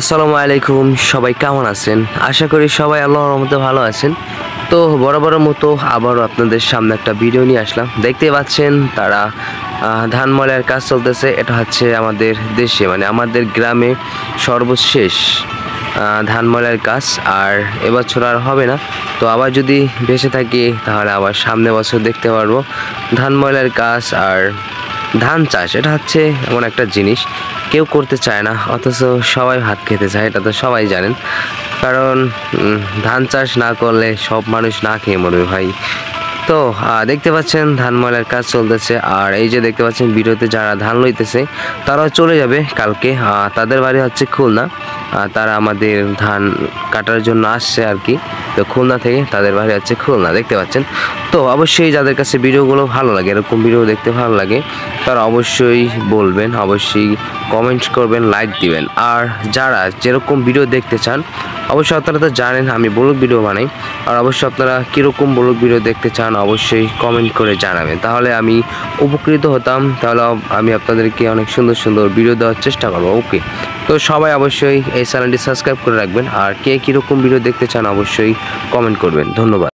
আসসালামু আলাইকুম, সবাই কেমন আছেন? আশা করি সবাই আল্লাহর রহমতে ভালো আছেন। তো বরাবরের মতো আবারও আপনাদের সামনে একটা ভিডিও নিয়ে আসলাম। দেখতে পাচ্ছেন তারা ধান ময়লার কাজ চলতেছে। এটা হচ্ছে আমাদের দেশে, মানে আমাদের গ্রামে সর্বশেষ ধান ময়লার কাজ। আর এবছর আর হবে না। তো আবার যদি বেঁচে থাকি তাহলে আবার সামনে বছর দেখতে পারবো ধান ময়লার কাজ। আর ধান চাষ এটা হচ্ছে এমন একটা জিনিস কেউ করতে চায় না, অথচ সবাই ভাত খেতে চায়, এটা তো সবাই জানেন। কারণ ধান চাষ না করলে সব মানুষ না খেয়ে মরবে ভাই। তো দেখতে পাচ্ছেন ধান ময়লার কাজ চলতেছে। আর এই যে দেখতে পাচ্ছেন ভিডিওতে যারা ধান লইতেছে তারাও চলে যাবে কালকে। তাদের বাড়ি হচ্ছে খুলনা। তারা আমাদের ধান কাটার জন্য আসছে আর কি। তো খুলনা থেকে তাদের বাড়ি হচ্ছে খুলনা, দেখতে পাচ্ছেন। তো অবশ্যই যাদের কাছে ভিডিওগুলো ভালো লাগে, এরকম ভিডিও দেখতে ভালো লাগে, তারা অবশ্যই বলবেন, অবশ্যই কমেন্ট করবেন, লাইক দিবেন। আর যারা যেরকম ভিডিও দেখতে চান, অবশ্যই আপনারা তো জানেন আমি ব্লগ ভিডিও বানাই। আর অবশ্যই আপনারা কীরকম ব্লগ ভিডিও দেখতে চান অবশ্যই কমেন্ট করে জানাবেন, তাহলে আমি উপকৃত হতাম। তাহলে আমি আপনাদেরকে অনেক সুন্দর সুন্দর ভিডিও দেওয়ার চেষ্টা করবো। ওকে, তো সবাই অবশ্যই এই চ্যানেলটি সাবস্ক্রাইব করে রাখবেন। আর কে কীরকম ভিডিও দেখতে চান অবশ্যই কমেন্ট করবেন। ধন্যবাদ।